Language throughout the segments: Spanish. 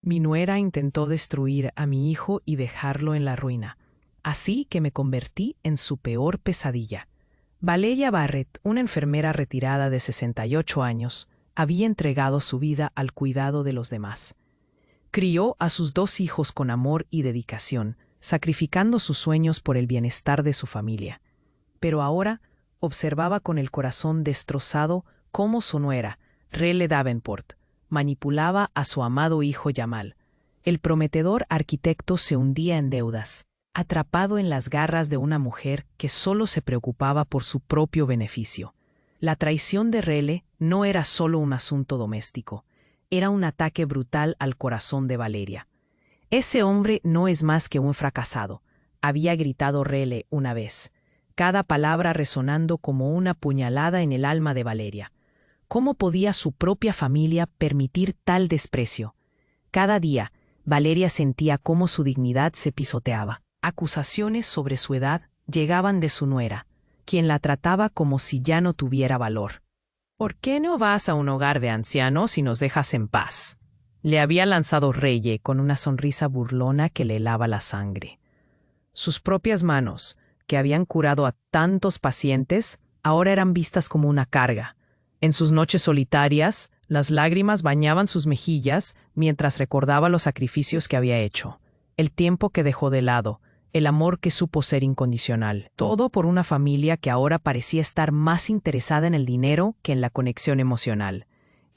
Mi nuera intentó destruir a mi hijo y dejarlo en la ruina, así que me convertí en su peor pesadilla. Valeria Barrett, una enfermera retirada de 68 años, había entregado su vida al cuidado de los demás. Crió a sus 2 hijos con amor y dedicación, sacrificando sus sueños por el bienestar de su familia. Pero ahora observaba con el corazón destrozado cómo su nuera, Rele Davenport, manipulaba a su amado hijo Jamal. El prometedor arquitecto se hundía en deudas, atrapado en las garras de una mujer que solo se preocupaba por su propio beneficio. La traición de Rele no era solo un asunto doméstico, era un ataque brutal al corazón de Valeria. «Ese hombre no es más que un fracasado», había gritado Rele una vez, cada palabra resonando como una puñalada en el alma de Valeria. ¿Cómo podía su propia familia permitir tal desprecio? Cada día, Valeria sentía cómo su dignidad se pisoteaba. Acusaciones sobre su edad llegaban de su nuera, quien la trataba como si ya no tuviera valor. «¿Por qué no vas a un hogar de ancianos y nos dejas en paz?», le había lanzado Reye con una sonrisa burlona que le helaba la sangre. Sus propias manos, que habían curado a tantos pacientes, ahora eran vistas como una carga. En sus noches solitarias, las lágrimas bañaban sus mejillas mientras recordaba los sacrificios que había hecho, el tiempo que dejó de lado, el amor que supo ser incondicional, todo por una familia que ahora parecía estar más interesada en el dinero que en la conexión emocional.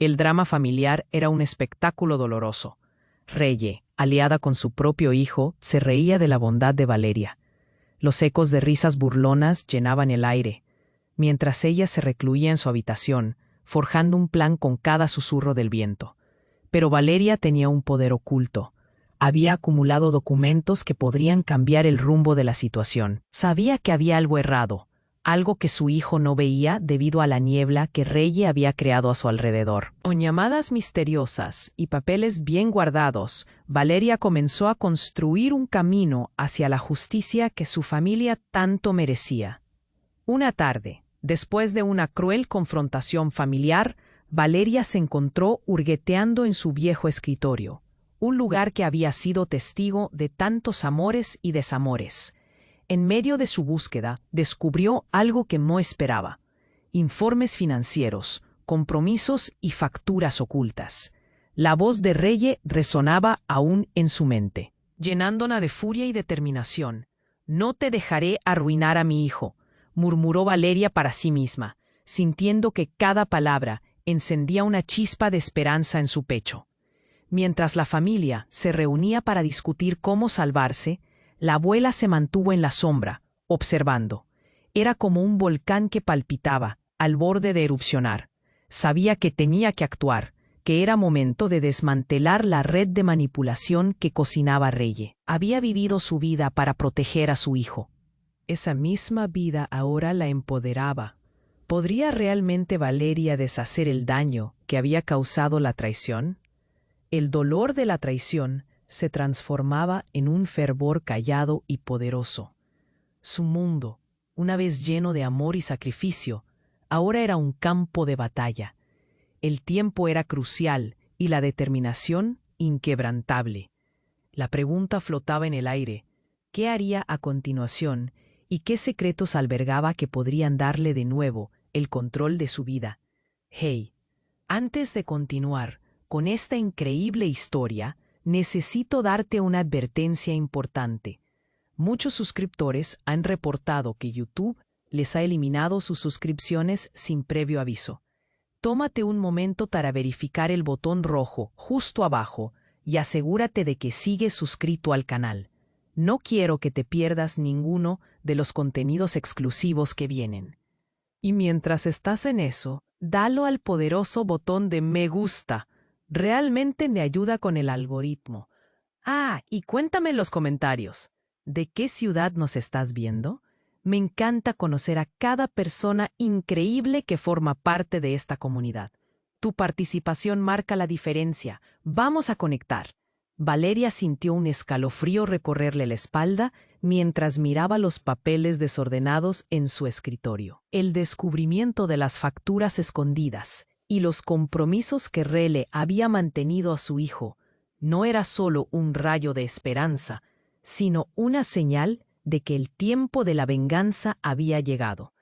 El drama familiar era un espectáculo doloroso. Reye, aliada con su propio hijo, se reía de la bondad de Valeria. Los ecos de risas burlonas llenaban el aire, mientras ella se recluía en su habitación, forjando un plan con cada susurro del viento. Pero Valeria tenía un poder oculto. Había acumulado documentos que podrían cambiar el rumbo de la situación. Sabía que había algo errado, algo que su hijo no veía debido a la niebla que Reye había creado a su alrededor. Con llamadas misteriosas y papeles bien guardados, Valeria comenzó a construir un camino hacia la justicia que su familia tanto merecía. Una tarde, después de una cruel confrontación familiar, Valeria se encontró hurgueteando en su viejo escritorio, un lugar que había sido testigo de tantos amores y desamores. En medio de su búsqueda, descubrió algo que no esperaba: informes financieros, compromisos y facturas ocultas. La voz de Reye resonaba aún en su mente, llenándola de furia y determinación. «No te dejaré arruinar a mi hijo», murmuró Valeria para sí misma, sintiendo que cada palabra encendía una chispa de esperanza en su pecho. Mientras la familia se reunía para discutir cómo salvarse, la abuela se mantuvo en la sombra, observando. Era como un volcán que palpitaba, al borde de erupcionar. Sabía que tenía que actuar, que era momento de desmantelar la red de manipulación que cocinaba Reye. Había vivido su vida para proteger a su hijo. Esa misma vida ahora la empoderaba. ¿Podría realmente Valeria deshacer el daño que había causado la traición? El dolor de la traición se transformaba en un fervor callado y poderoso. Su mundo, una vez lleno de amor y sacrificio, ahora era un campo de batalla. El tiempo era crucial y la determinación inquebrantable. La pregunta flotaba en el aire: ¿qué haría a continuación y qué secretos albergaba que podrían darle de nuevo el control de su vida? Hey, antes de continuar con esta increíble historia, necesito darte una advertencia importante. Muchos suscriptores han reportado que YouTube les ha eliminado sus suscripciones sin previo aviso. Tómate un momento para verificar el botón rojo justo abajo y asegúrate de que sigues suscrito al canal. No quiero que te pierdas ninguno de los contenidos exclusivos que vienen. Y mientras estás en eso, dalo al poderoso botón de me gusta. Realmente me ayuda con el algoritmo. Y cuéntame en los comentarios, ¿de qué ciudad nos estás viendo? Me encanta conocer a cada persona increíble que forma parte de esta comunidad. Tu participación marca la diferencia. Vamos a conectar. Valeria sintió un escalofrío recorrerle la espalda mientras miraba los papeles desordenados en su escritorio. El descubrimiento de las facturas escondidas y los compromisos que Rele había mantenido a su hijo no era solo un rayo de esperanza, sino una señal de que el tiempo de la venganza había llegado.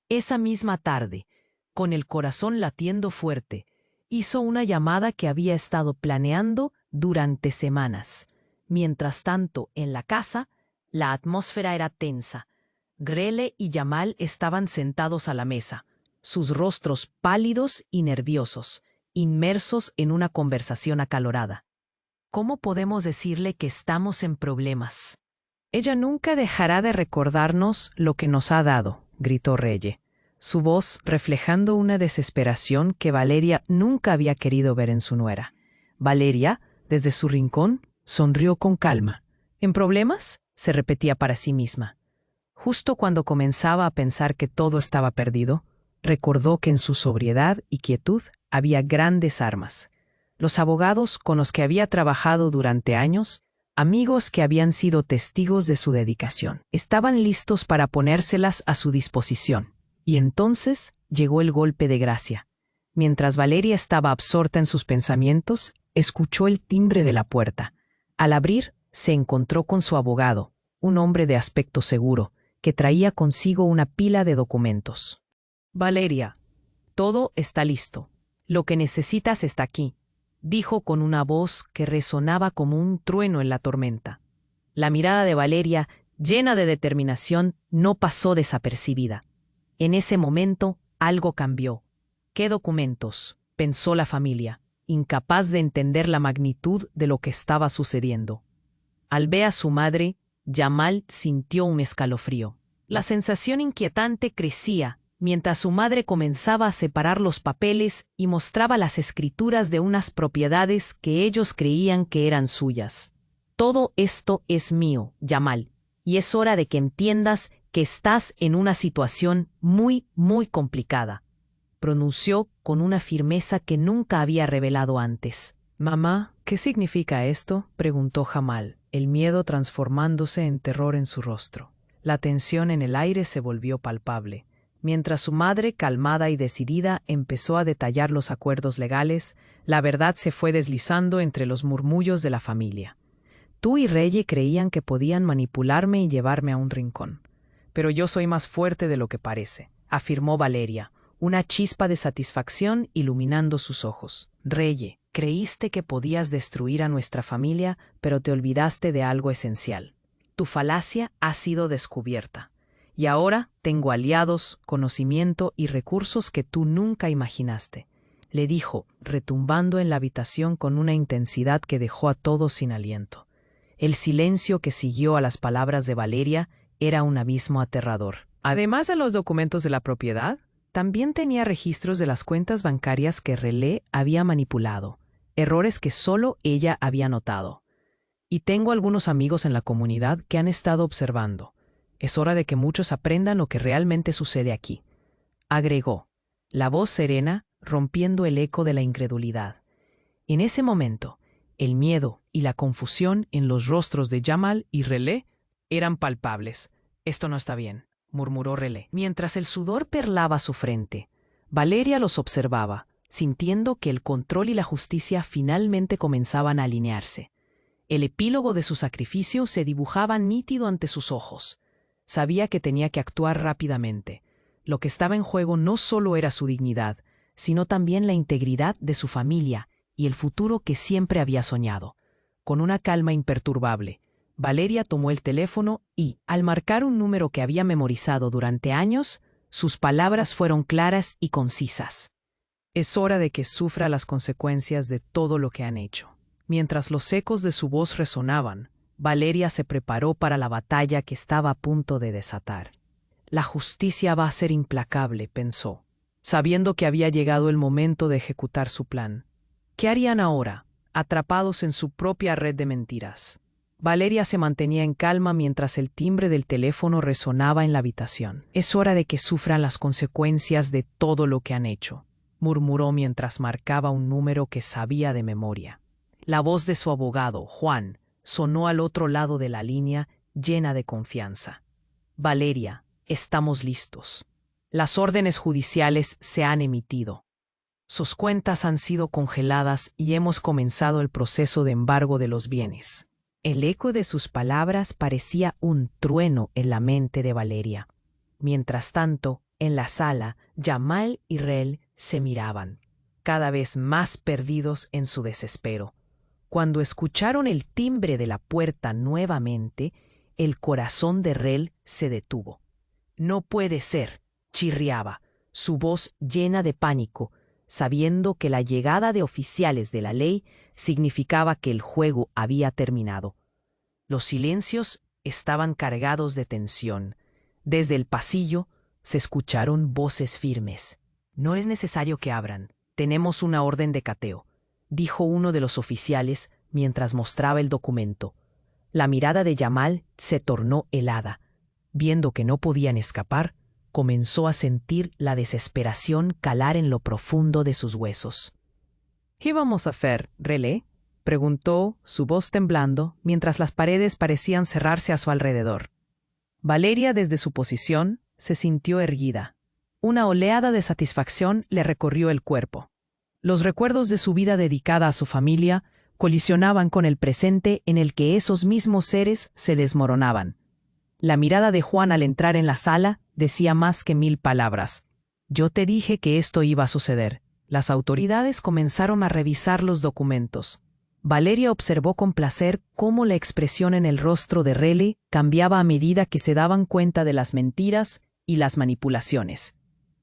Esa misma tarde, con el corazón latiendo fuerte, hizo una llamada que había estado planeando durante semanas. Mientras tanto, en la casa, la atmósfera era tensa. Grele y Jamal estaban sentados a la mesa, sus rostros pálidos y nerviosos, inmersos en una conversación acalorada. ¿Cómo podemos decirle que estamos en problemas? Ella nunca dejará de recordarnos lo que nos ha dado, gritó Reye, su voz reflejando una desesperación que Valeria nunca había querido ver en su nuera. Valeria, desde su rincón, sonrió con calma. ¿En problemas?, se repetía para sí misma. Justo cuando comenzaba a pensar que todo estaba perdido, recordó que en su sobriedad y quietud había grandes armas. Los abogados con los que había trabajado durante años, amigos que habían sido testigos de su dedicación, estaban listos para ponérselas a su disposición. Y entonces llegó el golpe de gracia. Mientras Valeria estaba absorta en sus pensamientos, escuchó el timbre de la puerta. Al abrir, se encontró con su abogado, un hombre de aspecto seguro, que traía consigo una pila de documentos. «Valeria, todo está listo. Lo que necesitas está aquí», dijo con una voz que resonaba como un trueno en la tormenta. La mirada de Valeria, llena de determinación, no pasó desapercibida. En ese momento, algo cambió. ¿Qué documentos?, pensó la familia, incapaz de entender la magnitud de lo que estaba sucediendo. Al ver a su madre, Jamal sintió un escalofrío. La sensación inquietante crecía mientras su madre comenzaba a separar los papeles y mostraba las escrituras de unas propiedades que ellos creían que eran suyas. «Todo esto es mío, Jamal, y es hora de que entiendas que estás en una situación muy, muy complicada», pronunció con una firmeza que nunca había revelado antes. «Mamá, ¿qué significa esto?», preguntó Jamal, el miedo transformándose en terror en su rostro. La tensión en el aire se volvió palpable. Mientras su madre, calmada y decidida, empezó a detallar los acuerdos legales, la verdad se fue deslizando entre los murmullos de la familia. «Tú y Reye creían que podían manipularme y llevarme a un rincón. Pero yo soy más fuerte de lo que parece», afirmó Valeria, una chispa de satisfacción iluminando sus ojos. «Reye, creíste que podías destruir a nuestra familia, pero te olvidaste de algo esencial. Tu falacia ha sido descubierta. Y ahora tengo aliados, conocimiento y recursos que tú nunca imaginaste», le dijo, retumbando en la habitación con una intensidad que dejó a todos sin aliento. El silencio que siguió a las palabras de Valeria era un abismo aterrador. Además de los documentos de la propiedad, también tenía registros de las cuentas bancarias que Relé había manipulado, errores que solo ella había notado. «Y tengo algunos amigos en la comunidad que han estado observando. Es hora de que muchos aprendan lo que realmente sucede aquí», agregó, la voz serena rompiendo el eco de la incredulidad. En ese momento, el miedo y la confusión en los rostros de Jamal y Relé eran palpables. «Esto no está bien», murmuró Relé. Mientras el sudor perlaba su frente, Valeria los observaba, sintiendo que el control y la justicia finalmente comenzaban a alinearse. El epílogo de su sacrificio se dibujaba nítido ante sus ojos. Sabía que tenía que actuar rápidamente. Lo que estaba en juego no solo era su dignidad, sino también la integridad de su familia y el futuro que siempre había soñado. Con una calma imperturbable, Valeria tomó el teléfono y, al marcar un número que había memorizado durante años, sus palabras fueron claras y concisas. «Es hora de que sufra las consecuencias de todo lo que han hecho». Mientras los ecos de su voz resonaban, Valeria se preparó para la batalla que estaba a punto de desatar. «La justicia va a ser implacable», pensó, sabiendo que había llegado el momento de ejecutar su plan. ¿Qué harían ahora, atrapados en su propia red de mentiras? Valeria se mantenía en calma mientras el timbre del teléfono resonaba en la habitación. «Es hora de que sufran las consecuencias de todo lo que han hecho», murmuró mientras marcaba un número que sabía de memoria. La voz de su abogado, Juan, sonó al otro lado de la línea, llena de confianza. «Valeria, estamos listos. Las órdenes judiciales se han emitido». Sus cuentas han sido congeladas y hemos comenzado el proceso de embargo de los bienes. El eco de sus palabras parecía un trueno en la mente de Valeria. Mientras tanto, en la sala, Jamal y Rel se miraban, cada vez más perdidos en su desespero. Cuando escucharon el timbre de la puerta nuevamente, el corazón de Rel se detuvo. «No puede ser», chirriaba, su voz llena de pánico, sabiendo que la llegada de oficiales de la ley significaba que el juego había terminado. Los silencios estaban cargados de tensión. Desde el pasillo se escucharon voces firmes. «No es necesario que abran. Tenemos una orden de cateo», dijo uno de los oficiales mientras mostraba el documento. La mirada de Jamal se tornó helada. Viendo que no podían escapar, comenzó a sentir la desesperación calar en lo profundo de sus huesos. «¿Qué vamos a hacer, Relé?», preguntó, su voz temblando, mientras las paredes parecían cerrarse a su alrededor. Valeria, desde su posición, se sintió erguida. Una oleada de satisfacción le recorrió el cuerpo. Los recuerdos de su vida dedicada a su familia colisionaban con el presente en el que esos mismos seres se desmoronaban. La mirada de Juan al entrar en la sala decía más que 1000 palabras. «Yo te dije que esto iba a suceder». Las autoridades comenzaron a revisar los documentos. Valeria observó con placer cómo la expresión en el rostro de Rele cambiaba a medida que se daban cuenta de las mentiras y las manipulaciones.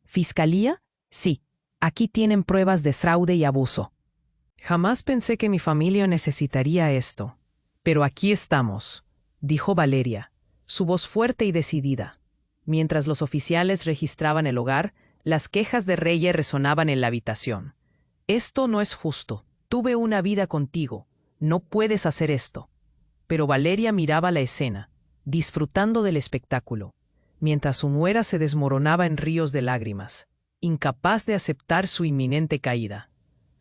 «¿Fiscalía? Sí. Aquí tienen pruebas de fraude y abuso». «Jamás pensé que mi familia necesitaría esto. Pero aquí estamos», dijo Valeria, su voz fuerte y decidida. Mientras los oficiales registraban el hogar, las quejas de Reye resonaban en la habitación. «Esto no es justo. Tuve una vida contigo. No puedes hacer esto». Pero Valeria miraba la escena, disfrutando del espectáculo, mientras su nuera se desmoronaba en ríos de lágrimas, incapaz de aceptar su inminente caída.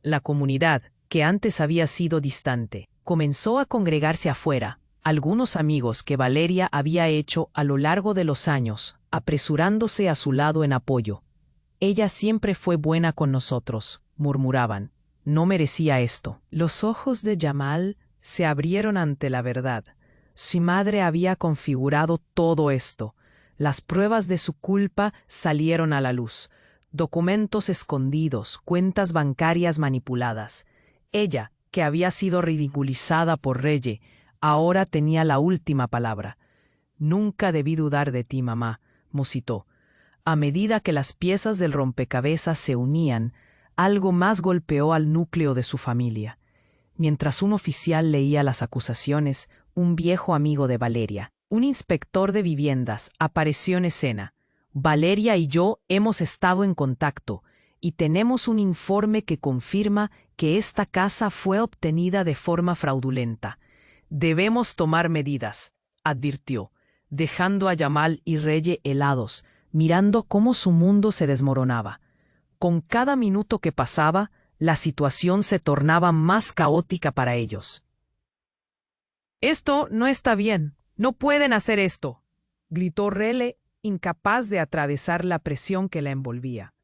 La comunidad, que antes había sido distante, comenzó a congregarse afuera. Algunos amigos que Valeria había hecho a lo largo de los años, apresurándose a su lado en apoyo. «Ella siempre fue buena con nosotros», murmuraban. «No merecía esto». Los ojos de Jamal se abrieron ante la verdad. Su madre había configurado todo esto. Las pruebas de su culpa salieron a la luz. Documentos escondidos, cuentas bancarias manipuladas. Ella, que había sido ridiculizada por Reye, ahora tenía la última palabra. «Nunca debí dudar de ti, mamá», musitó. A medida que las piezas del rompecabezas se unían, algo más golpeó al núcleo de su familia. Mientras un oficial leía las acusaciones, un viejo amigo de Valeria, un inspector de viviendas, apareció en escena. «Valeria y yo hemos estado en contacto y tenemos un informe que confirma que esta casa fue obtenida de forma fraudulenta. Debemos tomar medidas», advirtió, dejando a Jamal y Reye helados, mirando cómo su mundo se desmoronaba. Con cada minuto que pasaba, la situación se tornaba más caótica para ellos. «Esto no está bien. No pueden hacer esto», gritó Rele, incapaz de atravesar la presión que la envolvía.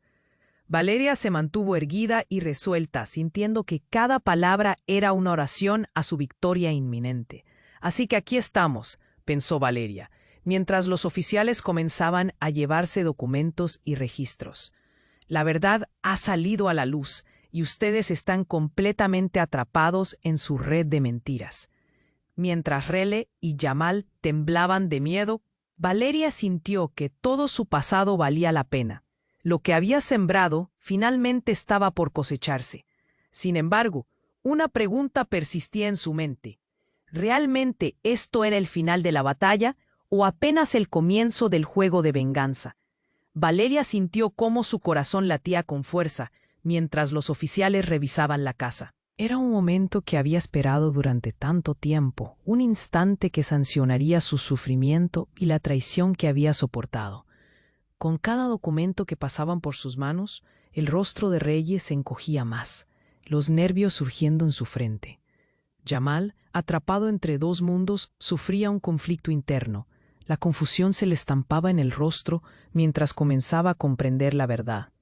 Valeria se mantuvo erguida y resuelta, sintiendo que cada palabra era una oración a su victoria inminente. «Así que aquí estamos», pensó Valeria, mientras los oficiales comenzaban a llevarse documentos y registros. «La verdad ha salido a la luz y ustedes están completamente atrapados en su red de mentiras». Mientras Rele y Jamal temblaban de miedo, Valeria sintió que todo su pasado valía la pena. Lo que había sembrado finalmente estaba por cosecharse. Sin embargo, una pregunta persistía en su mente. ¿Realmente esto era el final de la batalla o apenas el comienzo del juego de venganza? Valeria sintió cómo su corazón latía con fuerza mientras los oficiales revisaban la casa. Era un momento que había esperado durante tanto tiempo, un instante que sancionaría su sufrimiento y la traición que había soportado. Con cada documento que pasaban por sus manos, el rostro de Reyes se encogía más, los nervios surgiendo en su frente. Jamal, atrapado entre dos mundos, sufría un conflicto interno. La confusión se le estampaba en el rostro mientras comenzaba a comprender la verdad.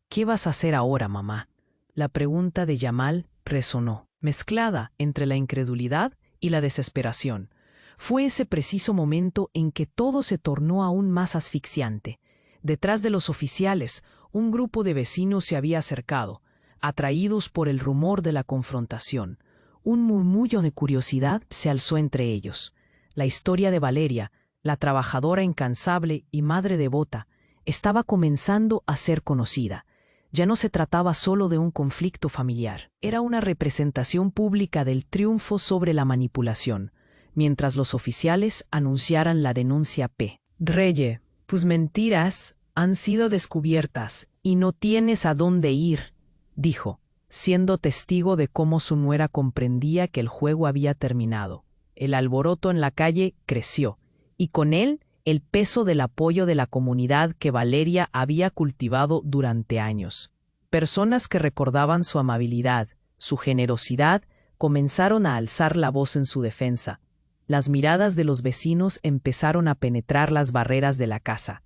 «¿Qué vas a hacer ahora, mamá?», La pregunta de Yamal resonó, mezclada entre la incredulidad y la desesperación. Fue ese preciso momento en que todo se tornó aún más asfixiante. Detrás de los oficiales, un grupo de vecinos se había acercado, atraídos por el rumor de la confrontación. Un murmullo de curiosidad se alzó entre ellos. La historia de Valeria, la trabajadora incansable y madre devota, estaba comenzando a ser conocida. Ya no se trataba solo de un conflicto familiar, era una representación pública del triunfo sobre la manipulación, mientras los oficiales anunciaran la denuncia P. Reye, tus mentiras han sido descubiertas y no tienes a dónde ir, dijo, siendo testigo de cómo su nuera comprendía que el juego había terminado. El alboroto en la calle creció, y con él el peso del apoyo de la comunidad que Valeria había cultivado durante años. Personas que recordaban su amabilidad, su generosidad, comenzaron a alzar la voz en su defensa. Las miradas de los vecinos empezaron a penetrar las barreras de la casa.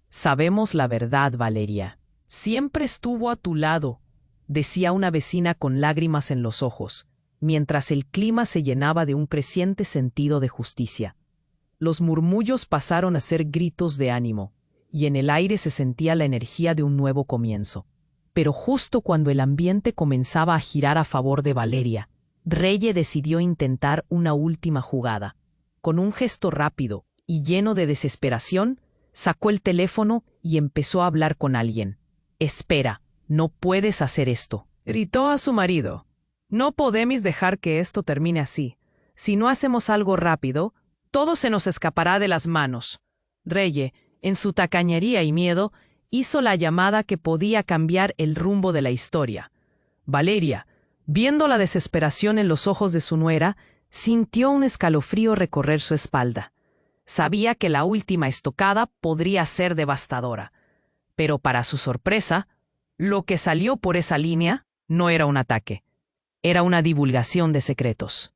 Sabemos la verdad, Valeria. Siempre estuvo a tu lado, decía una vecina con lágrimas en los ojos, mientras el clima se llenaba de un creciente sentido de justicia. Los murmullos pasaron a ser gritos de ánimo, y en el aire se sentía la energía de un nuevo comienzo. Pero justo cuando el ambiente comenzaba a girar a favor de Valeria, Reye decidió intentar una última jugada. Con un gesto rápido y lleno de desesperación, sacó el teléfono y empezó a hablar con alguien. «Espera, no puedes hacer esto», gritó a su marido. «No podemos dejar que esto termine así. Si no hacemos algo rápido, todo se nos escapará de las manos». Reye, en su tacañería y miedo, hizo la llamada que podía cambiar el rumbo de la historia. Valeria, viendo la desesperación en los ojos de su nuera, sintió un escalofrío recorrer su espalda. Sabía que la última estocada podría ser devastadora. Pero para su sorpresa, lo que salió por esa línea no era un ataque. Era una divulgación de secretos.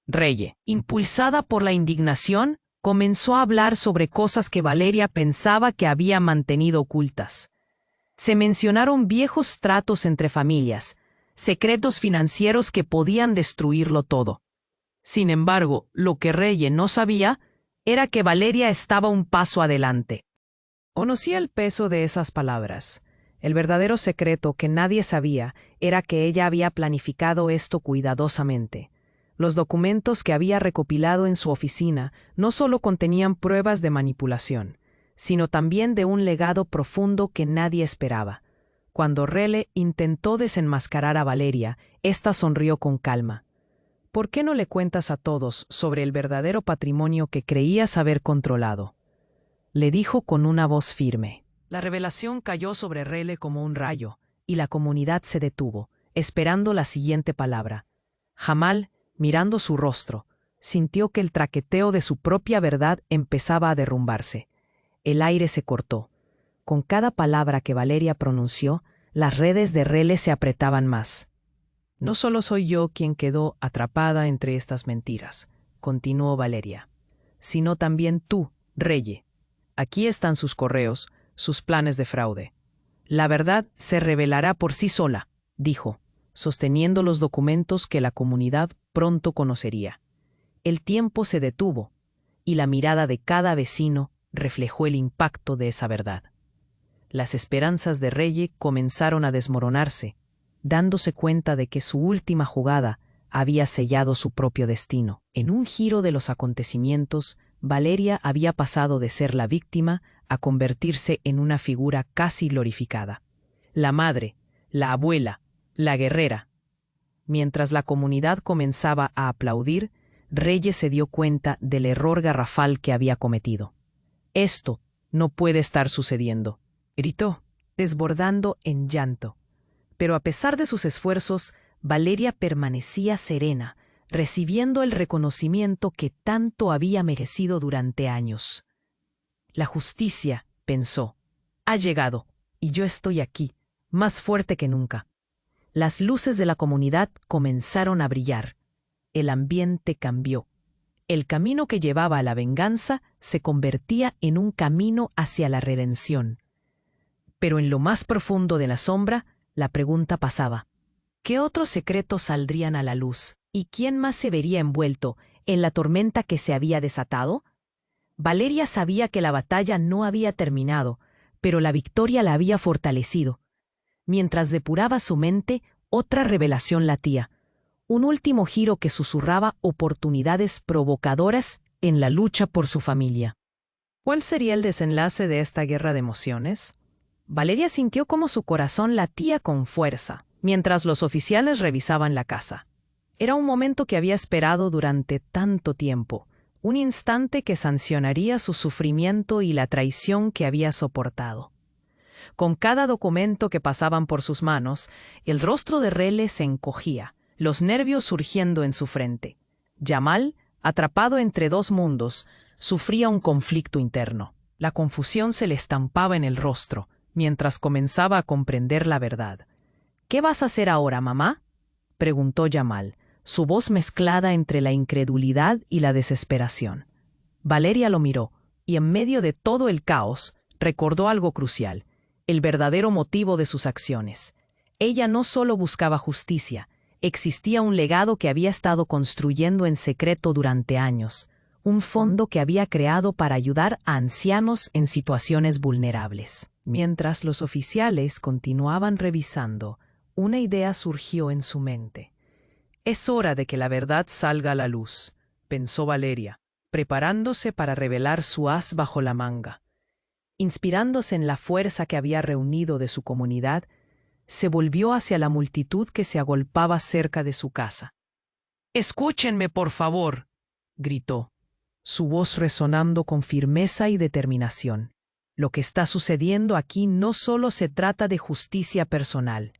Reye, impulsada por la indignación, comenzó a hablar sobre cosas que Valeria pensaba que había mantenido ocultas. Se mencionaron viejos tratos entre familias, secretos financieros que podían destruirlo todo. Sin embargo, lo que Reye no sabía era que Valeria estaba un paso adelante. Conocía el peso de esas palabras. El verdadero secreto que nadie sabía era que ella había planificado esto cuidadosamente. Los documentos que había recopilado en su oficina no solo contenían pruebas de manipulación, sino también de un legado profundo que nadie esperaba. Cuando Rele intentó desenmascarar a Valeria, ésta sonrió con calma. «¿Por qué no le cuentas a todos sobre el verdadero patrimonio que creías haber controlado?», le dijo con una voz firme. La revelación cayó sobre Rele como un rayo, y la comunidad se detuvo, esperando la siguiente palabra. Jamal, mirando su rostro, sintió que el traqueteo de su propia verdad empezaba a derrumbarse. El aire se cortó. Con cada palabra que Valeria pronunció, las redes de Rele se apretaban más. «No solo soy yo quien quedó atrapada entre estas mentiras», continuó Valeria, «sino también tú, Reye. Aquí están sus correos, sus planes de fraude. La verdad se revelará por sí sola», dijo, sosteniendo los documentos que la comunidad pronto conocería. El tiempo se detuvo, y la mirada de cada vecino reflejó el impacto de esa verdad. Las esperanzas de Reye comenzaron a desmoronarse, dándose cuenta de que su última jugada había sellado su propio destino. En un giro de los acontecimientos, Valeria había pasado de ser la víctima a convertirse en una figura casi glorificada. La madre, la abuela, la guerrera. Mientras la comunidad comenzaba a aplaudir, Reye se dio cuenta del error garrafal que había cometido. «Esto no puede estar sucediendo», gritó, desbordando en llanto. Pero a pesar de sus esfuerzos, Valeria permanecía serena, recibiendo el reconocimiento que tanto había merecido durante años. «La justicia», pensó, «ha llegado, y yo estoy aquí, más fuerte que nunca». Las luces de la comunidad comenzaron a brillar. El ambiente cambió. El camino que llevaba a la venganza se convertía en un camino hacia la redención. Pero en lo más profundo de la sombra, la pregunta pasaba: ¿Qué otros secretos saldrían a la luz? ¿Y quién más se vería envuelto en la tormenta que se había desatado? Valeria sabía que la batalla no había terminado, pero la victoria la había fortalecido. Mientras depuraba su mente, otra revelación latía. Un último giro que susurraba oportunidades provocadoras en la lucha por su familia. ¿Cuál sería el desenlace de esta guerra de emociones? Valeria sintió cómo su corazón latía con fuerza, mientras los oficiales revisaban la casa. Era un momento que había esperado durante tanto tiempo, un instante que sancionaría su sufrimiento y la traición que había soportado. Con cada documento que pasaban por sus manos, el rostro de Rele se encogía, los nervios surgiendo en su frente. Jamal, atrapado entre dos mundos, sufría un conflicto interno. La confusión se le estampaba en el rostro, mientras comenzaba a comprender la verdad. «¿Qué vas a hacer ahora, mamá?», preguntó Jamal, su voz mezclada entre la incredulidad y la desesperación. Valeria lo miró, y en medio de todo el caos, recordó algo crucial, el verdadero motivo de sus acciones. Ella no solo buscaba justicia, existía un legado que había estado construyendo en secreto durante años, un fondo que había creado para ayudar a ancianos en situaciones vulnerables. Mientras los oficiales continuaban revisando, una idea surgió en su mente. «Es hora de que la verdad salga a la luz», pensó Valeria, preparándose para revelar su as bajo la manga. Inspirándose en la fuerza que había reunido de su comunidad, se volvió hacia la multitud que se agolpaba cerca de su casa. «Escúchenme, por favor», gritó, su voz resonando con firmeza y determinación. «Lo que está sucediendo aquí no solo se trata de justicia personal.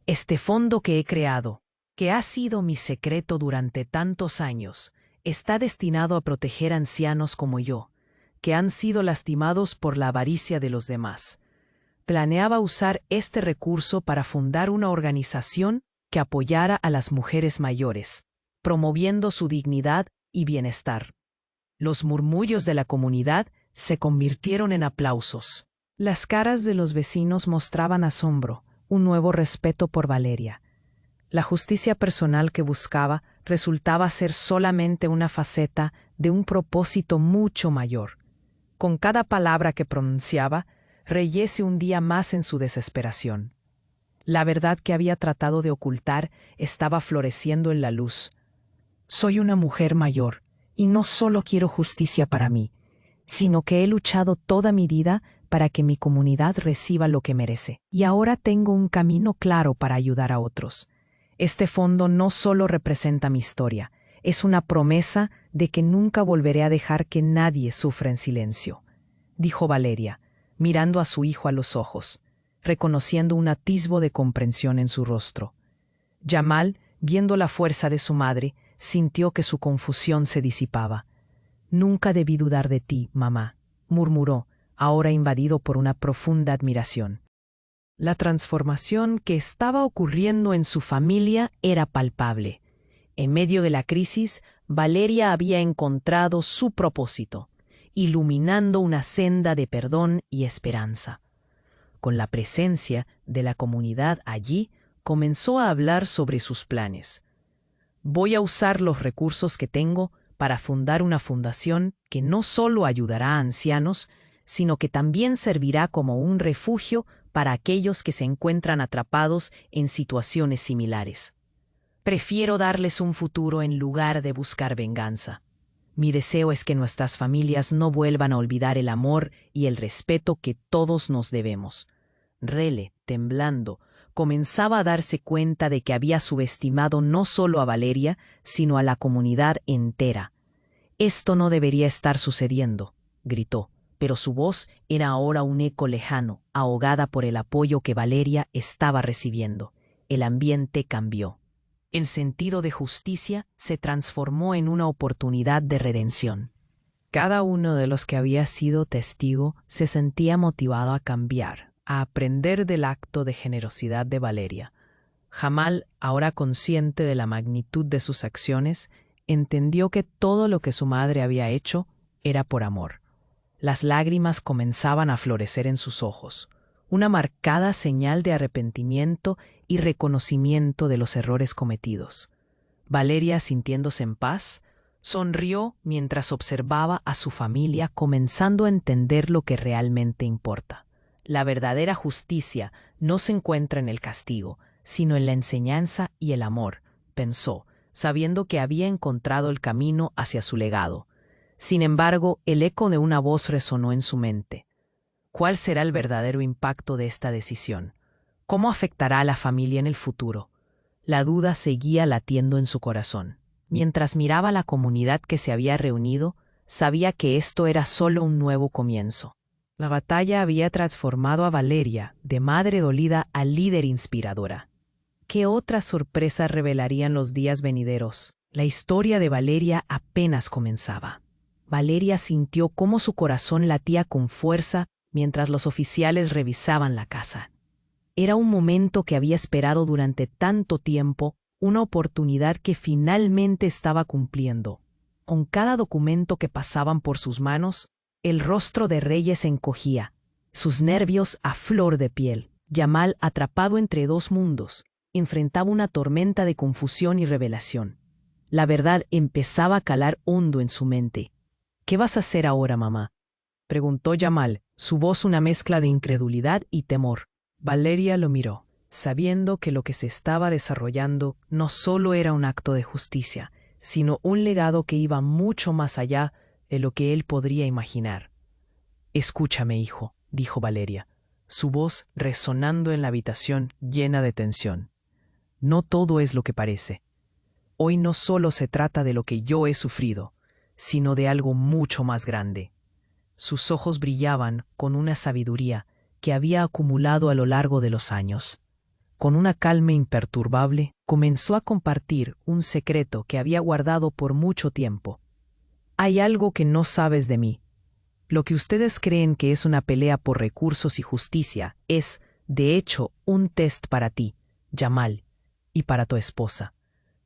Este fondo que he creado, que ha sido mi secreto durante tantos años, está destinado a proteger a ancianos como yo, que han sido lastimados por la avaricia de los demás. Planeaba usar este recurso para fundar una organización que apoyara a las mujeres mayores, promoviendo su dignidad y bienestar». Los murmullos de la comunidad se convirtieron en aplausos. Las caras de los vecinos mostraban asombro, un nuevo respeto por Valeria. La justicia personal que buscaba resultaba ser solamente una faceta de un propósito mucho mayor. Con cada palabra que pronunciaba, Reyes se hundía más en su desesperación. La verdad que había tratado de ocultar estaba floreciendo en la luz. «Soy una mujer mayor, y no solo quiero justicia para mí, sino que he luchado toda mi vida para que mi comunidad reciba lo que merece. Y ahora tengo un camino claro para ayudar a otros. Este fondo no solo representa mi historia, es una promesa de que nunca volveré a dejar que nadie sufra en silencio», dijo Valeria, mirando a su hijo a los ojos, reconociendo un atisbo de comprensión en su rostro. Jamal, viendo la fuerza de su madre, sintió que su confusión se disipaba. «Nunca debí dudar de ti, mamá», murmuró, ahora invadido por una profunda admiración. La transformación que estaba ocurriendo en su familia era palpable. En medio de la crisis, Valeria había encontrado su propósito, iluminando una senda de perdón y esperanza. Con la presencia de la comunidad allí, comenzó a hablar sobre sus planes. «Voy a usar los recursos que tengo para fundar una fundación que no solo ayudará a ancianos, sino que también servirá como un refugio para aquellos que se encuentran atrapados en situaciones similares. Prefiero darles un futuro en lugar de buscar venganza. Mi deseo es que nuestras familias no vuelvan a olvidar el amor y el respeto que todos nos debemos». Rele, temblando, comenzaba a darse cuenta de que había subestimado no solo a Valeria, sino a la comunidad entera. «Esto no debería estar sucediendo», gritó, pero su voz era ahora un eco lejano, ahogada por el apoyo que Valeria estaba recibiendo. El ambiente cambió. El sentido de justicia se transformó en una oportunidad de redención. Cada uno de los que había sido testigo se sentía motivado a cambiar, a aprender del acto de generosidad de Valeria. Jamal, ahora consciente de la magnitud de sus acciones, entendió que todo lo que su madre había hecho era por amor. Las lágrimas comenzaban a florecer en sus ojos, una marcada señal de arrepentimiento y reconocimiento de los errores cometidos. Valeria, sintiéndose en paz, sonrió mientras observaba a su familia comenzando a entender lo que realmente importa. La verdadera justicia no se encuentra en el castigo, sino en la enseñanza y el amor, pensó, sabiendo que había encontrado el camino hacia su legado. Sin embargo, el eco de una voz resonó en su mente. ¿Cuál será el verdadero impacto de esta decisión? ¿Cómo afectará a la familia en el futuro? La duda seguía latiendo en su corazón. Mientras miraba a la comunidad que se había reunido, sabía que esto era solo un nuevo comienzo. La batalla había transformado a Valeria, de madre dolida, a líder inspiradora. ¿Qué otras sorpresas revelarían los días venideros? La historia de Valeria apenas comenzaba. Valeria sintió cómo su corazón latía con fuerza mientras los oficiales revisaban la casa. Era un momento que había esperado durante tanto tiempo, una oportunidad que finalmente estaba cumpliendo. Con cada documento que pasaban por sus manos, el rostro de Reyes se encogía, sus nervios a flor de piel. Jamal, atrapado entre dos mundos, enfrentaba una tormenta de confusión y revelación. La verdad empezaba a calar hondo en su mente. «¿Qué vas a hacer ahora, mamá?», preguntó Jamal, su voz una mezcla de incredulidad y temor. Valeria lo miró, sabiendo que lo que se estaba desarrollando no solo era un acto de justicia, sino un legado que iba mucho más allá de lo que él podría imaginar. «Escúchame, hijo», dijo Valeria, su voz resonando en la habitación llena de tensión. «No todo es lo que parece. Hoy no solo se trata de lo que yo he sufrido, sino de algo mucho más grande». Sus ojos brillaban con una sabiduría que había acumulado a lo largo de los años. Con una calma imperturbable, comenzó a compartir un secreto que había guardado por mucho tiempo. «Hay algo que no sabes de mí. Lo que ustedes creen que es una pelea por recursos y justicia es, de hecho, un test para ti, Jamal, y para tu esposa.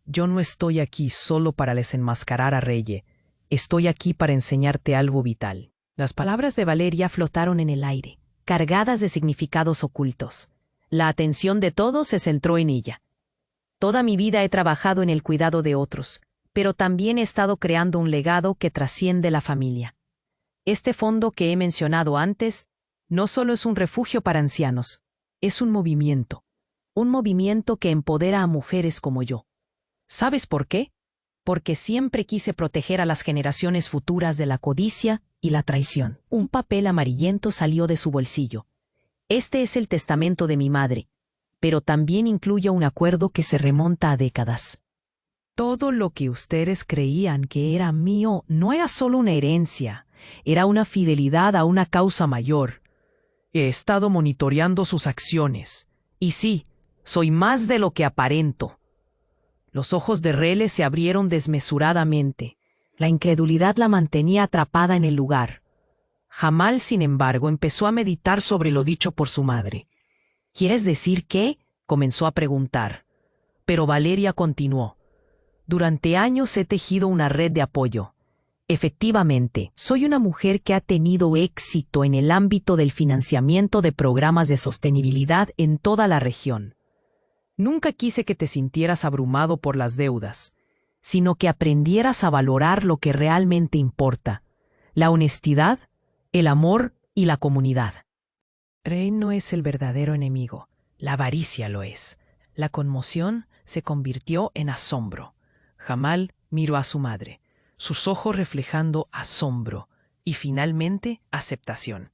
Yo no estoy aquí solo para desenmascarar a Reye. Estoy aquí para enseñarte algo vital». Las palabras de Valeria flotaron en el aire, cargadas de significados ocultos. La atención de todos se centró en ella. «Toda mi vida he trabajado en el cuidado de otros, pero también he estado creando un legado que trasciende la familia. Este fondo que he mencionado antes no solo es un refugio para ancianos, es un movimiento que empodera a mujeres como yo. ¿Sabes por qué? Porque siempre quise proteger a las generaciones futuras de la codicia y la traición». Un papel amarillento salió de su bolsillo. «Este es el testamento de mi madre, pero también incluye un acuerdo que se remonta a décadas. Todo lo que ustedes creían que era mío no era solo una herencia, era una fidelidad a una causa mayor. He estado monitoreando sus acciones, y sí, soy más de lo que aparento». Los ojos de Rele se abrieron desmesuradamente. La incredulidad la mantenía atrapada en el lugar. Jamal, sin embargo, empezó a meditar sobre lo dicho por su madre. «¿Quieres decir qué?», comenzó a preguntar. Pero Valeria continuó. «Durante años he tejido una red de apoyo. Efectivamente, soy una mujer que ha tenido éxito en el ámbito del financiamiento de programas de sostenibilidad en toda la región. Nunca quise que te sintieras abrumado por las deudas, sino que aprendieras a valorar lo que realmente importa: la honestidad, el amor y la comunidad». Rey no es el verdadero enemigo, la avaricia lo es. La conmoción se convirtió en asombro. Jamal miró a su madre, sus ojos reflejando asombro y finalmente aceptación.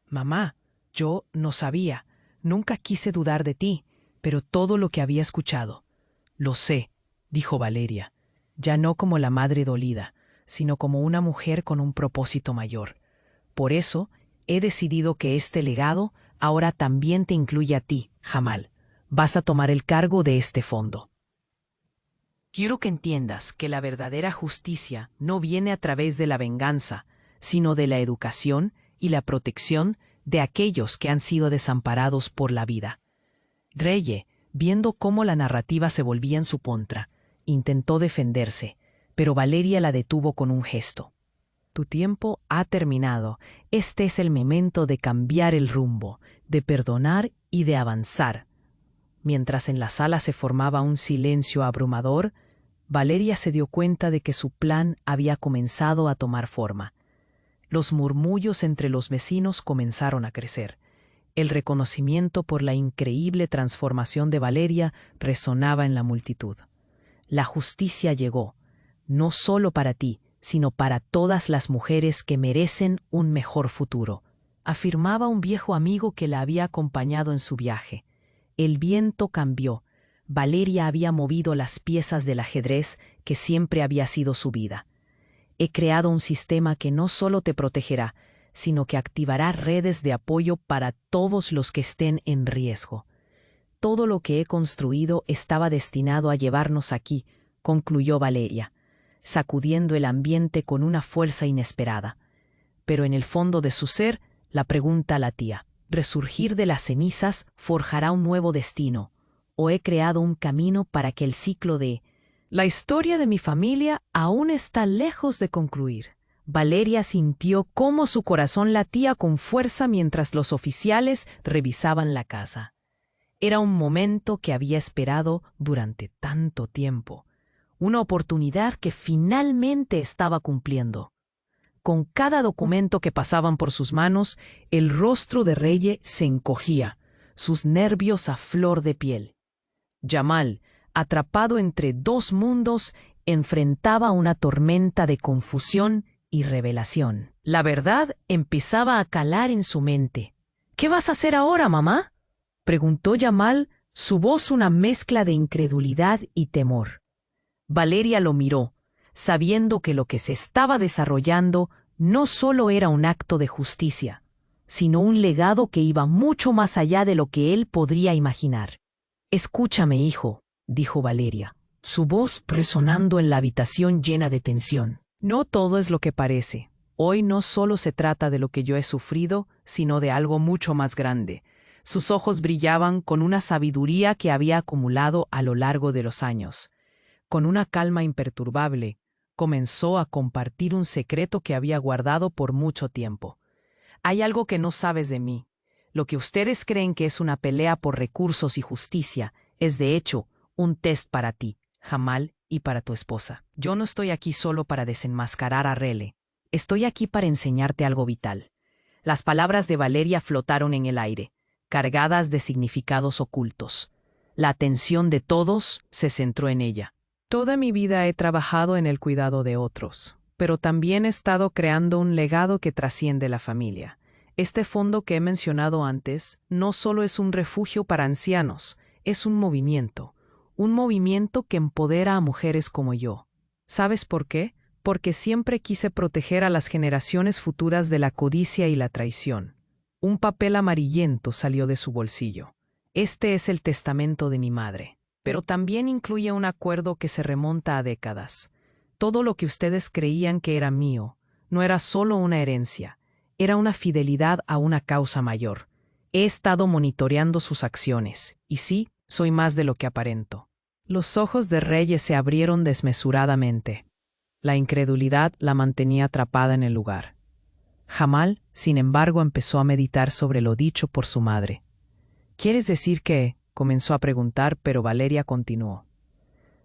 «Mamá, yo no sabía, nunca quise dudar de ti, pero todo lo que había escuchado». «Lo sé», dijo Valeria, ya no como la madre dolida, sino como una mujer con un propósito mayor. «Por eso he decidido que este legado ahora también te incluye a ti, Jamal. Vas a tomar el cargo de este fondo. Quiero que entiendas que la verdadera justicia no viene a través de la venganza, sino de la educación y la protección de aquellos que han sido desamparados por la vida». Reye, viendo cómo la narrativa se volvía en su contra, intentó defenderse, pero Valeria la detuvo con un gesto. «Tu tiempo ha terminado. Es el momento de cambiar el rumbo, de perdonar y de avanzar». Mientras en la sala se formaba un silencio abrumador, Valeria se dio cuenta de que su plan había comenzado a tomar forma. Los murmullos entre los vecinos comenzaron a crecer. El reconocimiento por la increíble transformación de Valeria resonaba en la multitud. La justicia llegó, no solo para ti, sino para todas las mujeres que merecen un mejor futuro, afirmaba un viejo amigo que la había acompañado en su viaje. El viento cambió. Valeria había movido las piezas del ajedrez que siempre había sido su vida. He creado un sistema que no solo te protegerá, sino que activará redes de apoyo para todos los que estén en riesgo. Todo lo que he construido estaba destinado a llevarnos aquí, concluyó Valeria, sacudiendo el ambiente con una fuerza inesperada. Pero en el fondo de su ser, la pregunta latía: ¿resurgir de las cenizas forjará un nuevo destino? ¿O he creado un camino para que el ciclo de la historia de mi familia aún está lejos de concluir? Valeria sintió cómo su corazón latía con fuerza mientras los oficiales revisaban la casa. Era un momento que había esperado durante tanto tiempo, una oportunidad que finalmente estaba cumpliendo. Con cada documento que pasaban por sus manos, el rostro de Reye se encogía, sus nervios a flor de piel. Jamal, atrapado entre dos mundos, enfrentaba una tormenta de confusión y revelación. La verdad empezaba a calar en su mente. ¿Qué vas a hacer ahora, mamá?, preguntó Jamal, su voz una mezcla de incredulidad y temor. Valeria lo miró, sabiendo que lo que se estaba desarrollando no solo era un acto de justicia, sino un legado que iba mucho más allá de lo que él podría imaginar. «Escúchame, hijo», dijo Valeria, su voz resonando en la habitación llena de tensión. «No todo es lo que parece. Hoy no solo se trata de lo que yo he sufrido, sino de algo mucho más grande». Sus ojos brillaban con una sabiduría que había acumulado a lo largo de los años. Con una calma imperturbable, comenzó a compartir un secreto que había guardado por mucho tiempo. «Hay algo que no sabes de mí. Lo que ustedes creen que es una pelea por recursos y justicia es de hecho un test para ti, Jamal, y para tu esposa. Yo no estoy aquí solo para desenmascarar a Rele. Estoy aquí para enseñarte algo vital». Las palabras de Valeria flotaron en el aire, cargadas de significados ocultos. La atención de todos se centró en ella. «Toda mi vida he trabajado en el cuidado de otros, pero también he estado creando un legado que trasciende la familia. Este fondo que he mencionado antes no solo es un refugio para ancianos, es un movimiento que empodera a mujeres como yo. ¿Sabes por qué? Porque siempre quise proteger a las generaciones futuras de la codicia y la traición». Un papel amarillento salió de su bolsillo. «Este es el testamento de mi madre, pero también incluye un acuerdo que se remonta a décadas. Todo lo que ustedes creían que era mío no era solo una herencia, era una fidelidad a una causa mayor. He estado monitoreando sus acciones, y sí, soy más de lo que aparento». Los ojos de Reyes se abrieron desmesuradamente. La incredulidad la mantenía atrapada en el lugar. Jamal, sin embargo, empezó a meditar sobre lo dicho por su madre. «¿Quieres decir que...?» comenzó a preguntar, pero Valeria continuó.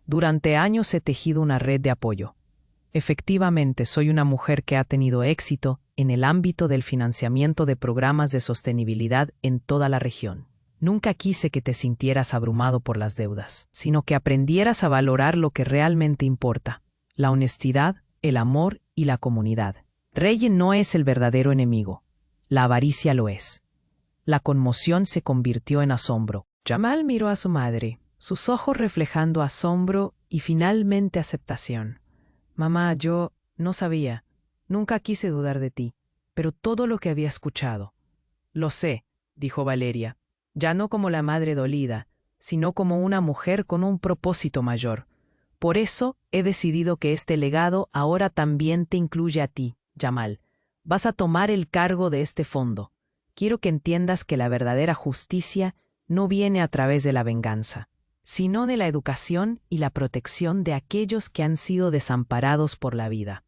«Durante años he tejido una red de apoyo. Efectivamente, soy una mujer que ha tenido éxito en el ámbito del financiamiento de programas de sostenibilidad en toda la región. Nunca quise que te sintieras abrumado por las deudas, sino que aprendieras a valorar lo que realmente importa: la honestidad, el amor y la comunidad. Reye no es el verdadero enemigo. La avaricia lo es». La conmoción se convirtió en asombro. Jamal miró a su madre, sus ojos reflejando asombro y finalmente aceptación. «Mamá, yo no sabía. Nunca quise dudar de ti, pero todo lo que había escuchado». «Lo sé», dijo Valeria, ya no como la madre dolida, sino como una mujer con un propósito mayor. «Por eso he decidido que este legado ahora también te incluye a ti, Jamal. Vas a tomar el cargo de este fondo. Quiero que entiendas que la verdadera justicia no viene a través de la venganza, sino de la educación y la protección de aquellos que han sido desamparados por la vida».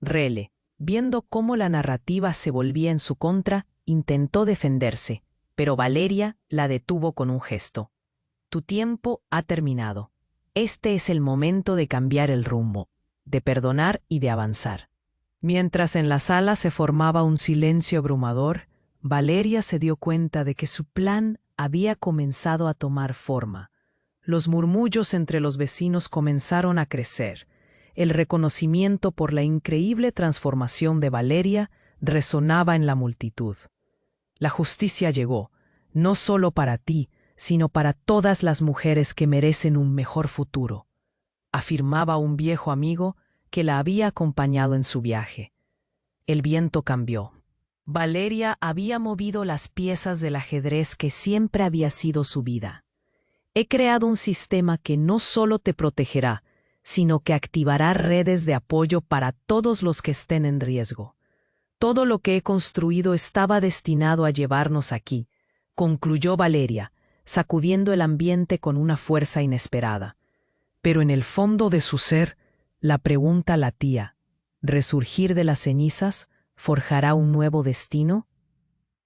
Rele, viendo cómo la narrativa se volvía en su contra, intentó defenderse, pero Valeria la detuvo con un gesto. tu tiempo ha terminado. Este es el momento de cambiar el rumbo, de perdonar y de avanzar. Mientras en la sala se formaba un silencio abrumador, Valeria se dio cuenta de que su plan había comenzado a tomar forma. Los murmullos entre los vecinos comenzaron a crecer. El reconocimiento por la increíble transformación de Valeria resonaba en la multitud. La justicia llegó, no solo para ti, sino para todas las mujeres que merecen un mejor futuro, afirmaba un viejo amigo que la había acompañado en su viaje. El viento cambió. Valeria había movido las piezas del ajedrez que siempre había sido su vida. He creado un sistema que no solo te protegerá, sino que activará redes de apoyo para todos los que estén en riesgo. Todo lo que he construido estaba destinado a llevarnos aquí, concluyó Valeria, sacudiendo el ambiente con una fuerza inesperada. Pero en el fondo de su ser, la pregunta latía: ¿resurgir de las cenizas forjará un nuevo destino?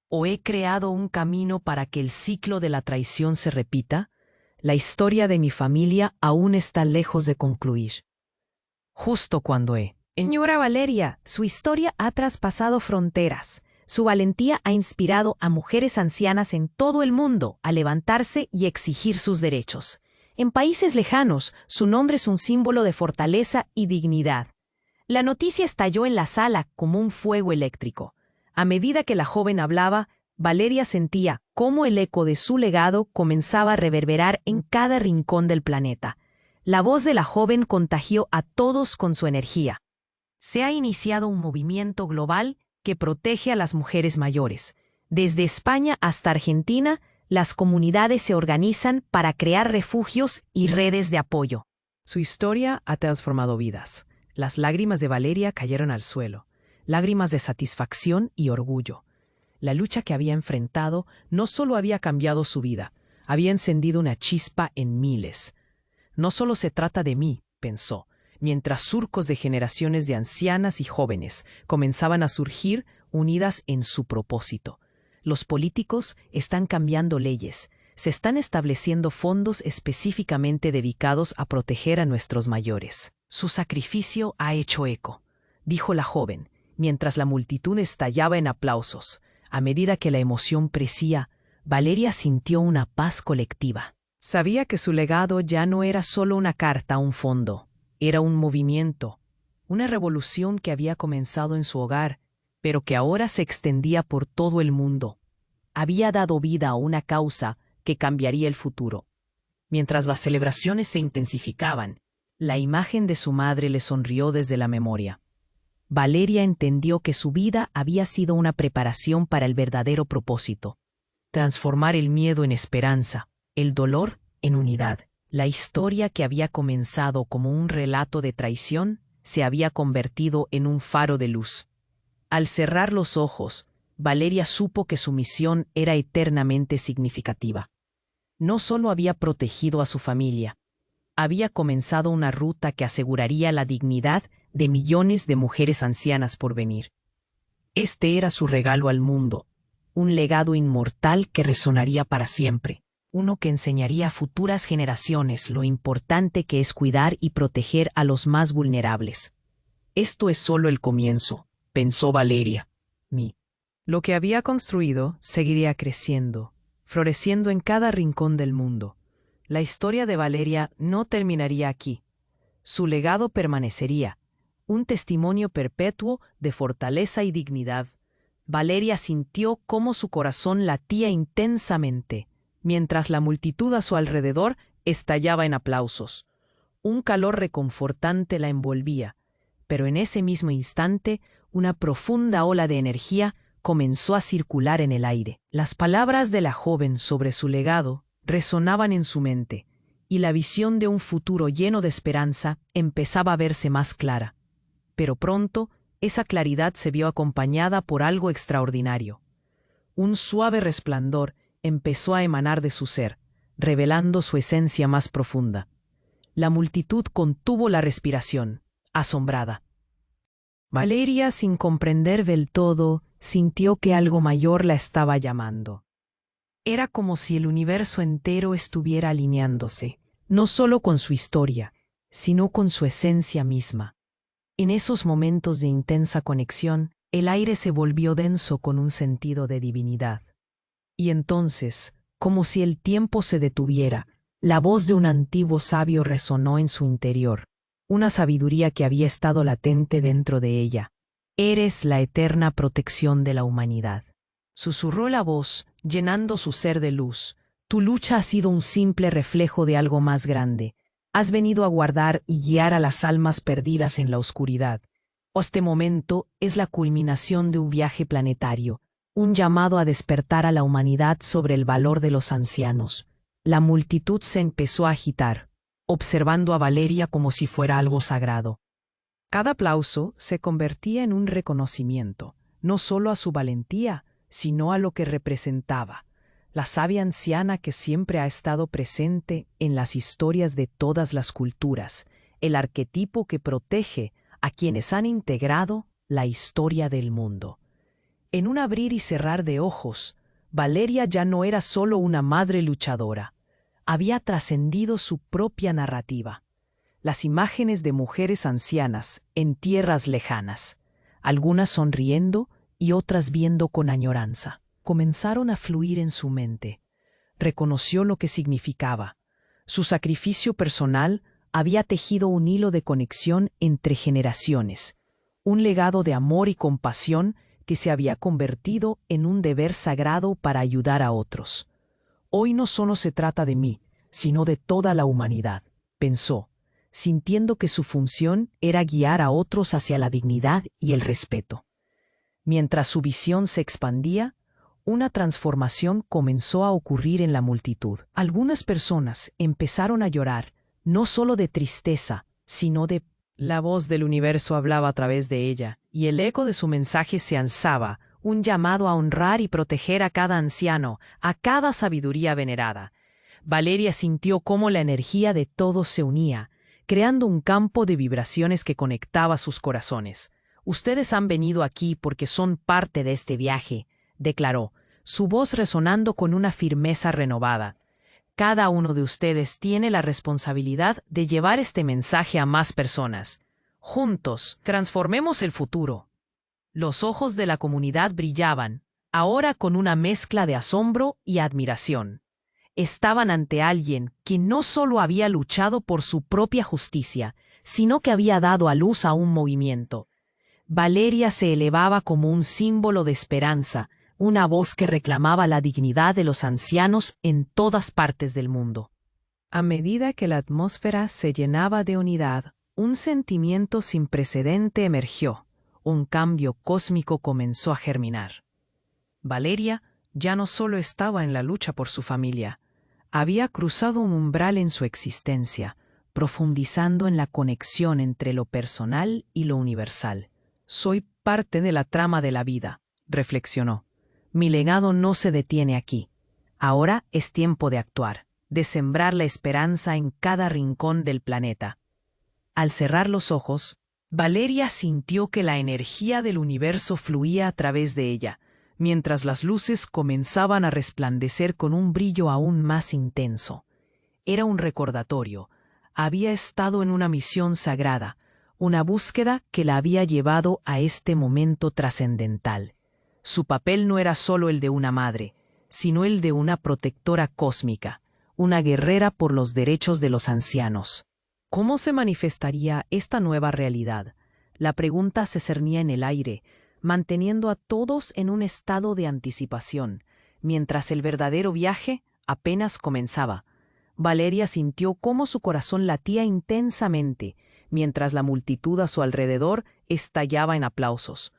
¿O he creado un camino para que el ciclo de la traición se repita? La historia de mi familia aún está lejos de concluir. Justo cuando Señora Valeria, su historia ha traspasado fronteras. Su valentía ha inspirado a mujeres ancianas en todo el mundo a levantarse y exigir sus derechos. En países lejanos, su nombre es un símbolo de fortaleza y dignidad. La noticia estalló en la sala como un fuego eléctrico. A medida que la joven hablaba, Valeria sentía cómo el eco de su legado comenzaba a reverberar en cada rincón del planeta. La voz de la joven contagió a todos con su energía. Se ha iniciado un movimiento global que protege a las mujeres mayores. Desde España hasta Argentina, las comunidades se organizan para crear refugios y redes de apoyo. Su historia ha transformado vidas. Las lágrimas de Valeria cayeron al suelo, lágrimas de satisfacción y orgullo. La lucha que había enfrentado no solo había cambiado su vida, había encendido una chispa en miles. No solo se trata de mí, pensó, mientras surcos de generaciones de ancianas y jóvenes comenzaban a surgir unidas en su propósito. Los políticos están cambiando leyes, se están estableciendo fondos específicamente dedicados a proteger a nuestros mayores. Su sacrificio ha hecho eco, dijo la joven, mientras la multitud estallaba en aplausos. A medida que la emoción crecía, Valeria sintió una paz colectiva. Sabía que su legado ya no era solo una carta a un fondo, era un movimiento, una revolución que había comenzado en su hogar, pero que ahora se extendía por todo el mundo. Había dado vida a una causa que cambiaría el futuro. Mientras las celebraciones se intensificaban, la imagen de su madre le sonrió desde la memoria. Valeria entendió que su vida había sido una preparación para el verdadero propósito: transformar el miedo en esperanza, el dolor en unidad. La historia que había comenzado como un relato de traición se había convertido en un faro de luz. Al cerrar los ojos, Valeria supo que su misión era eternamente significativa. No solo había protegido a su familia, había comenzado una ruta que aseguraría la dignidad de millones de mujeres ancianas por venir. Este era su regalo al mundo, un legado inmortal que resonaría para siempre, uno que enseñaría a futuras generaciones lo importante que es cuidar y proteger a los más vulnerables. Esto es solo el comienzo, pensó Valeria. Lo que había construido seguiría creciendo, floreciendo en cada rincón del mundo. La historia de Valeria no terminaría aquí. Su legado permanecería, un testimonio perpetuo de fortaleza y dignidad. Valeria sintió cómo su corazón latía intensamente, mientras la multitud a su alrededor estallaba en aplausos. Un calor reconfortante la envolvía, pero en ese mismo instante, una profunda ola de energía comenzó a circular en el aire. Las palabras de la joven sobre su legado resonaban en su mente, y la visión de un futuro lleno de esperanza empezaba a verse más clara. Pero pronto, esa claridad se vio acompañada por algo extraordinario. Un suave resplandor empezó a emanar de su ser, revelando su esencia más profunda. La multitud contuvo la respiración, asombrada. Valeria, sin comprender del todo, sintió que algo mayor la estaba llamando. Era como si el universo entero estuviera alineándose, no solo con su historia, sino con su esencia misma. En esos momentos de intensa conexión, el aire se volvió denso con un sentido de divinidad. Y entonces, como si el tiempo se detuviera, la voz de un antiguo sabio resonó en su interior, una sabiduría que había estado latente dentro de ella. Eres la eterna protección de la humanidad. Susurró la voz, llenando su ser de luz. Tu lucha ha sido un simple reflejo de algo más grande. Has venido a guardar y guiar a las almas perdidas en la oscuridad. Este momento es la culminación de un viaje planetario, un llamado a despertar a la humanidad sobre el valor de los ancianos. La multitud se empezó a agitar, observando a Valeria como si fuera algo sagrado. Cada aplauso se convertía en un reconocimiento, no solo a su valentía, sino a lo que representaba, la sabia anciana que siempre ha estado presente en las historias de todas las culturas, el arquetipo que protege a quienes han integrado la historia del mundo. En un abrir y cerrar de ojos, Valeria ya no era solo una madre luchadora, había trascendido su propia narrativa. Las imágenes de mujeres ancianas en tierras lejanas, algunas sonriendo y otras viendo con añoranza, comenzaron a fluir en su mente. Reconoció lo que significaba. Su sacrificio personal había tejido un hilo de conexión entre generaciones, un legado de amor y compasión que se había convertido en un deber sagrado para ayudar a otros. Hoy no solo se trata de mí, sino de toda la humanidad, pensó, sintiendo que su función era guiar a otros hacia la dignidad y el respeto. Mientras su visión se expandía, una transformación comenzó a ocurrir en la multitud. Algunas personas empezaron a llorar, no solo de tristeza, sino de... La voz del universo hablaba a través de ella, y el eco de su mensaje se alzaba, un llamado a honrar y proteger a cada anciano, a cada sabiduría venerada. Valeria sintió cómo la energía de todos se unía, creando un campo de vibraciones que conectaba sus corazones. Ustedes han venido aquí porque son parte de este viaje, declaró, su voz resonando con una firmeza renovada. Cada uno de ustedes tiene la responsabilidad de llevar este mensaje a más personas. Juntos, transformemos el futuro. Los ojos de la comunidad brillaban, ahora con una mezcla de asombro y admiración. Estaban ante alguien que no solo había luchado por su propia justicia, sino que había dado a luz a un movimiento. Valeria se elevaba como un símbolo de esperanza, una voz que reclamaba la dignidad de los ancianos en todas partes del mundo. A medida que la atmósfera se llenaba de unidad, un sentimiento sin precedente emergió, un cambio cósmico comenzó a germinar. Valeria ya no solo estaba en la lucha por su familia, había cruzado un umbral en su existencia, profundizando en la conexión entre lo personal y lo universal. Soy parte de la trama de la vida, reflexionó. Mi legado no se detiene aquí. Ahora es tiempo de actuar, de sembrar la esperanza en cada rincón del planeta. Al cerrar los ojos, Valeria sintió que la energía del universo fluía a través de ella, mientras las luces comenzaban a resplandecer con un brillo aún más intenso. Era un recordatorio. Había estado en una misión sagrada, una búsqueda que la había llevado a este momento trascendental. Su papel no era solo el de una madre, sino el de una protectora cósmica, una guerrera por los derechos de los ancianos. ¿Cómo se manifestaría esta nueva realidad? La pregunta se cernía en el aire, manteniendo a todos en un estado de anticipación, mientras el verdadero viaje apenas comenzaba. Valeria sintió cómo su corazón latía intensamente, mientras la multitud a su alrededor estallaba en aplausos.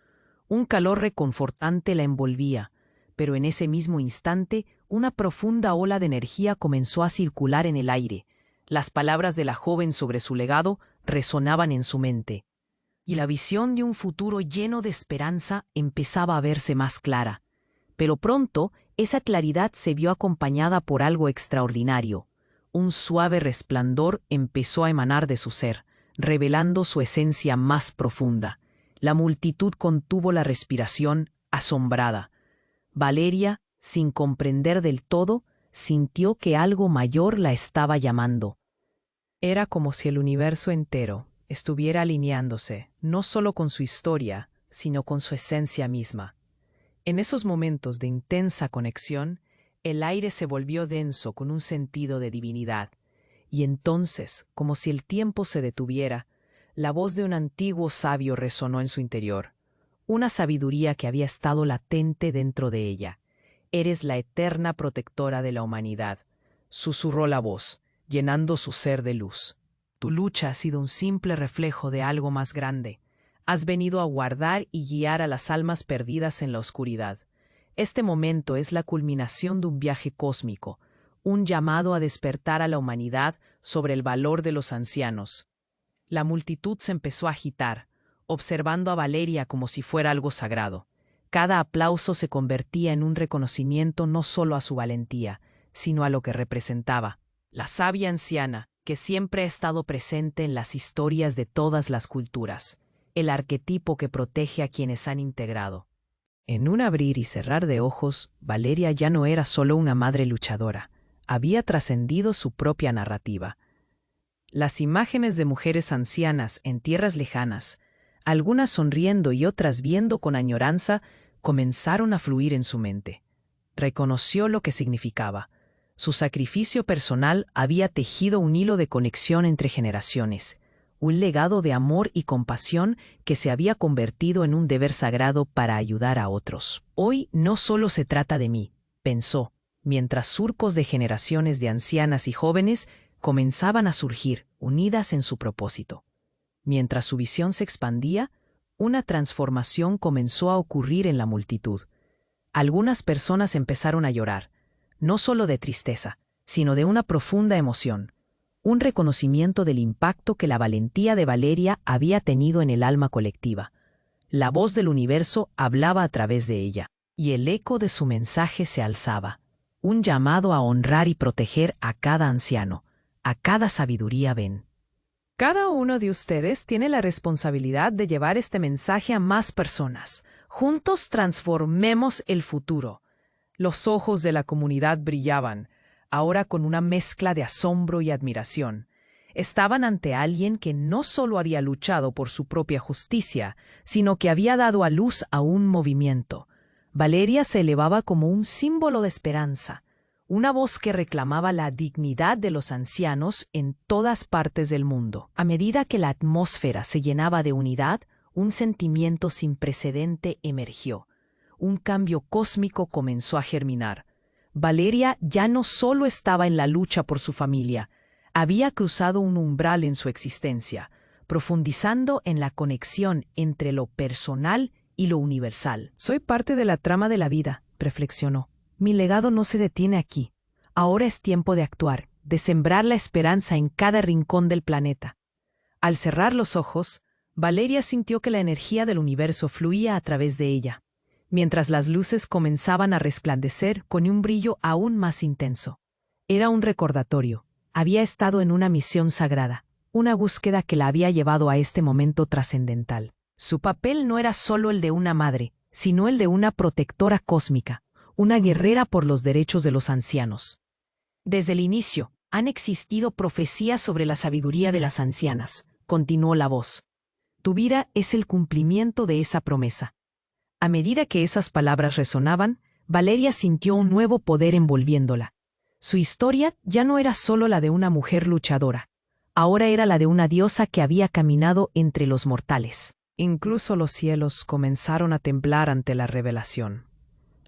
Un calor reconfortante la envolvía, pero en ese mismo instante una profunda ola de energía comenzó a circular en el aire. Las palabras de la joven sobre su legado resonaban en su mente, y la visión de un futuro lleno de esperanza empezaba a verse más clara. Pero pronto esa claridad se vio acompañada por algo extraordinario. Un suave resplandor empezó a emanar de su ser, revelando su esencia más profunda. La multitud contuvo la respiración, asombrada. Valeria Sin comprender del todo, sintió que algo mayor la estaba llamando. Era como si el universo entero estuviera alineándose, no solo con su historia, sino con su esencia misma. En esos momentos de intensa conexión, el aire se volvió denso con un sentido de divinidad, y entonces, como si el tiempo se detuviera, la voz de un antiguo sabio resonó en su interior, una sabiduría que había estado latente dentro de ella. «Eres la eterna protectora de la humanidad», susurró la voz, llenando su ser de luz. «Tu lucha ha sido un simple reflejo de algo más grande. Has venido a guardar y guiar a las almas perdidas en la oscuridad. Este momento es la culminación de un viaje cósmico, un llamado a despertar a la humanidad sobre el valor de los ancianos». La multitud se empezó a agitar, observando a Valeria como si fuera algo sagrado. Cada aplauso se convertía en un reconocimiento no solo a su valentía, sino a lo que representaba. La sabia anciana, que siempre ha estado presente en las historias de todas las culturas, el arquetipo que protege a quienes han integrado. En un abrir y cerrar de ojos, Valeria ya no era solo una madre luchadora, había trascendido su propia narrativa. Las imágenes de mujeres ancianas en tierras lejanas, algunas sonriendo y otras viendo con añoranza, comenzaron a fluir en su mente. Reconoció lo que significaba. Su sacrificio personal había tejido un hilo de conexión entre generaciones, un legado de amor y compasión que se había convertido en un deber sagrado para ayudar a otros. Hoy no solo se trata de mí, pensó, mientras surcos de generaciones de ancianas y jóvenes comenzaban a surgir, unidas en su propósito. Mientras su visión se expandía, una transformación comenzó a ocurrir en la multitud. Algunas personas empezaron a llorar, no solo de tristeza, sino de una profunda emoción, un reconocimiento del impacto que la valentía de Valeria había tenido en el alma colectiva. La voz del universo hablaba a través de ella, y el eco de su mensaje se alzaba, un llamado a honrar y proteger a cada anciano, a cada sabiduría ven. Cada uno de ustedes tiene la responsabilidad de llevar este mensaje a más personas. Juntos transformemos el futuro. Los ojos de la comunidad brillaban, ahora con una mezcla de asombro y admiración. Estaban ante alguien que no solo había luchado por su propia justicia, sino que había dado a luz a un movimiento. Valeria se elevaba como un símbolo de esperanza, una voz que reclamaba la dignidad de los ancianos en todas partes del mundo. A medida que la atmósfera se llenaba de unidad, un sentimiento sin precedente emergió. Un cambio cósmico comenzó a germinar. Valeria ya no solo estaba en la lucha por su familia, había cruzado un umbral en su existencia, profundizando en la conexión entre lo personal y lo universal. «Soy parte de la trama de la vida», reflexionó. «Mi legado no se detiene aquí. Ahora es tiempo de actuar, de sembrar la esperanza en cada rincón del planeta». Al cerrar los ojos, Valeria sintió que la energía del universo fluía a través de ella, mientras las luces comenzaban a resplandecer con un brillo aún más intenso. Era un recordatorio. Había estado en una misión sagrada, una búsqueda que la había llevado a este momento trascendental. Su papel no era solo el de una madre, sino el de una protectora cósmica, una guerrera por los derechos de los ancianos. Desde el inicio, han existido profecías sobre la sabiduría de las ancianas, continuó la voz. Tu vida es el cumplimiento de esa promesa. A medida que esas palabras resonaban, Valeria sintió un nuevo poder envolviéndola. Su historia ya no era solo la de una mujer luchadora, ahora era la de una diosa que había caminado entre los mortales. Incluso los cielos comenzaron a temblar ante la revelación.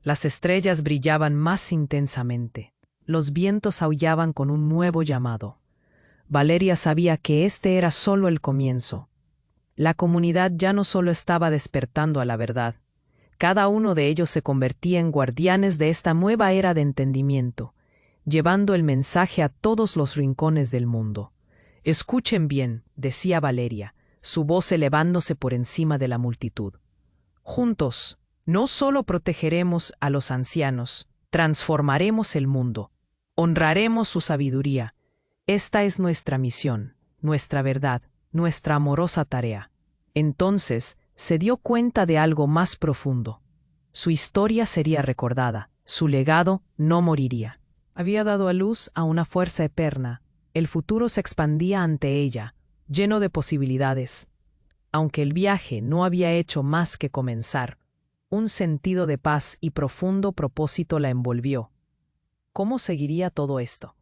Las estrellas brillaban más intensamente, los vientos aullaban con un nuevo llamado. Valeria sabía que este era solo el comienzo. La comunidad ya no solo estaba despertando a la verdad, cada uno de ellos se convertía en guardianes de esta nueva era de entendimiento, llevando el mensaje a todos los rincones del mundo. «Escuchen bien», decía Valeria, su voz elevándose por encima de la multitud. «Juntos, no solo protegeremos a los ancianos, transformaremos el mundo, honraremos su sabiduría. Esta es nuestra misión, nuestra verdad, nuestra amorosa tarea». Entonces se dio cuenta de algo más profundo. Su historia sería recordada, Su legado no moriría. Había dado a luz a una fuerza eterna. El futuro se expandía ante ella, lleno de posibilidades. Aunque el viaje no había hecho más que comenzar, un sentido de paz y profundo propósito la envolvió. ¿Cómo seguiría todo esto?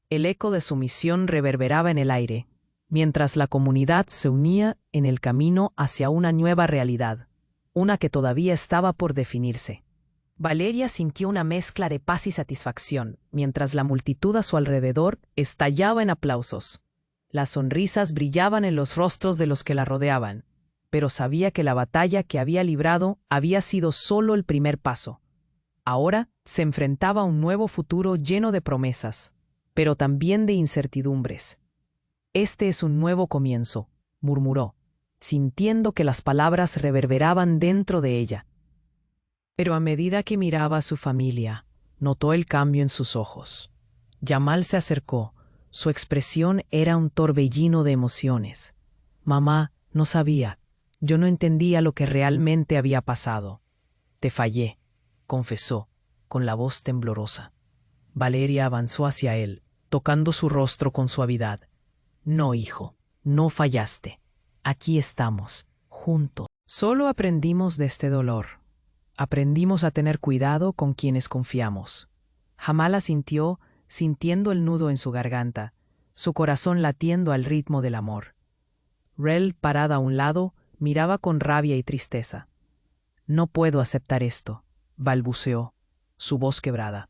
El eco de su misión reverberaba en el aire, mientras la comunidad se unía en el camino hacia una nueva realidad, una que todavía estaba por definirse. Valeria sintió una mezcla de paz y satisfacción, mientras la multitud a su alrededor estallaba en aplausos. Las sonrisas brillaban en los rostros de los que la rodeaban, pero sabía que la batalla que había librado había sido solo el primer paso. Ahora se enfrentaba a un nuevo futuro lleno de promesas, pero también de incertidumbres. «Este es un nuevo comienzo», murmuró, sintiendo que las palabras reverberaban dentro de ella. Pero a medida que miraba a su familia, notó el cambio en sus ojos. Yamal se acercó. Su expresión era un torbellino de emociones. «Mamá, no sabía. Yo no entendía lo que realmente había pasado. Te fallé», confesó, con la voz temblorosa. Valeria avanzó hacia él, tocando su rostro con suavidad. «No, hijo, no fallaste. Aquí estamos, juntos. Solo aprendimos de este dolor. Aprendimos a tener cuidado con quienes confiamos». Jamal asintió, sintiendo el nudo en su garganta, su corazón latiendo al ritmo del amor. Rel, parada a un lado, miraba con rabia y tristeza. «No puedo aceptar esto», balbuceó, su voz quebrada.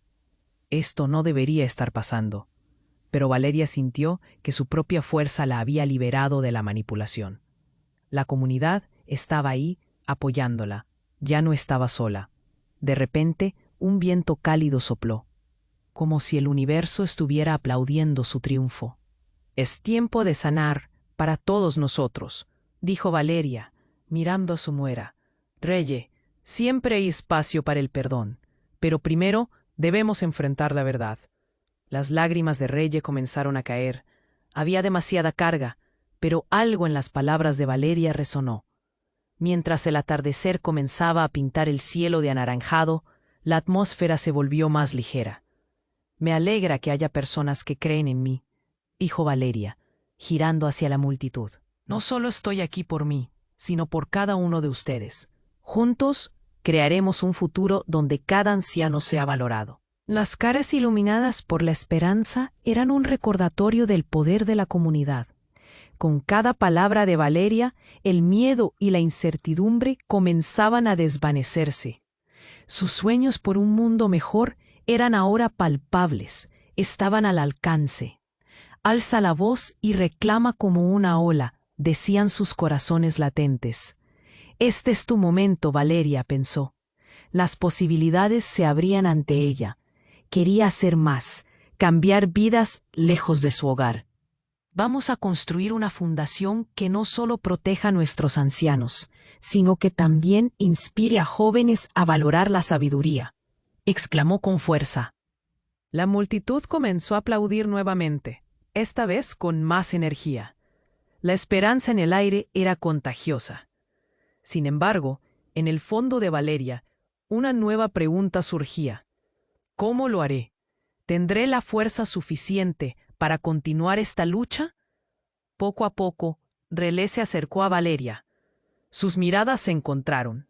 Esto no debería estar pasando. Pero Valeria sintió que su propia fuerza la había liberado de la manipulación. La comunidad estaba ahí, apoyándola. Ya no estaba sola. De repente, un viento cálido sopló, como si el universo estuviera aplaudiendo su triunfo. «Es tiempo de sanar para todos nosotros», dijo Valeria, mirando a su nuera. «Reye, siempre hay espacio para el perdón, pero primero debemos enfrentar la verdad». Las lágrimas de Reye comenzaron a caer. Había demasiada carga, pero algo en las palabras de Valeria resonó. Mientras el atardecer comenzaba a pintar el cielo de anaranjado, la atmósfera se volvió más ligera. «Me alegra que haya personas que creen en mí», dijo Valeria, girando hacia la multitud. «No solo estoy aquí por mí, sino por cada uno de ustedes. Juntos crearemos un futuro donde cada anciano sea valorado». Las caras iluminadas por la esperanza eran un recordatorio del poder de la comunidad. Con cada palabra de Valeria, el miedo y la incertidumbre comenzaban a desvanecerse. Sus sueños por un mundo mejor eran ahora palpables, estaban al alcance. «Alza la voz y reclama como una ola», decían sus corazones latentes. «Este es tu momento», Valeria pensó. Las posibilidades se abrían ante ella. Quería hacer más, cambiar vidas lejos de su hogar. «Vamos a construir una fundación que no solo proteja a nuestros ancianos, sino que también inspire a jóvenes a valorar la sabiduría», exclamó con fuerza. La multitud comenzó a aplaudir nuevamente, esta vez con más energía. La esperanza en el aire era contagiosa. Sin embargo, en el fondo de Valeria, una nueva pregunta surgía. ¿Cómo lo haré? ¿Tendré la fuerza suficiente para continuar esta lucha? Poco a poco, Relé se acercó a Valeria. Sus miradas se encontraron.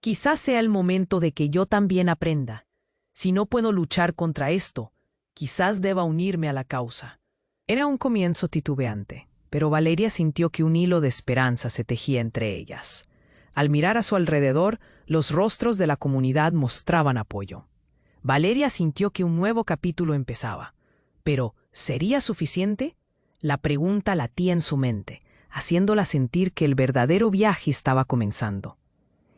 «Quizás sea el momento de que yo también aprenda. Si no puedo luchar contra esto, quizás deba unirme a la causa». Era un comienzo titubeante, pero Valeria sintió que un hilo de esperanza se tejía entre ellas. Al mirar a su alrededor, los rostros de la comunidad mostraban apoyo. Valeria sintió que un nuevo capítulo empezaba. Pero, ¿sería suficiente? La pregunta latía en su mente, haciéndola sentir que el verdadero viaje estaba comenzando.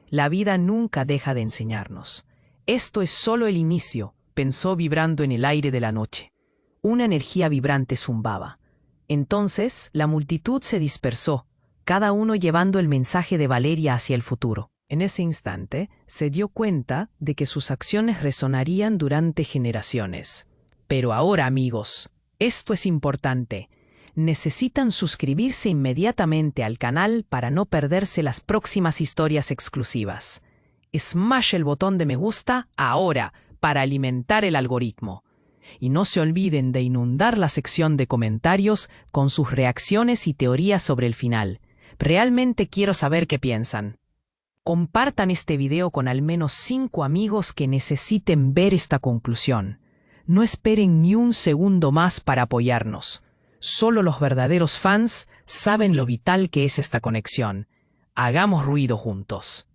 La vida nunca deja de enseñarnos. Esto es solo el inicio, pensó vibrando en el aire de la noche. Una energía vibrante zumbaba. Entonces, la multitud se dispersó, cada uno llevando el mensaje de Valeria hacia el futuro. En ese instante, se dio cuenta de que sus acciones resonarían durante generaciones. Pero ahora, amigos, esto es importante. Necesitan suscribirse inmediatamente al canal para no perderse las próximas historias exclusivas. Smash el botón de me gusta ahora para alimentar el algoritmo. Y no se olviden de inundar la sección de comentarios con sus reacciones y teorías sobre el final. Realmente quiero saber qué piensan. Compartan este video con al menos 5 amigos que necesiten ver esta conclusión. No esperen ni un segundo más para apoyarnos. Solo los verdaderos fans saben lo vital que es esta conexión. Hagamos ruido juntos.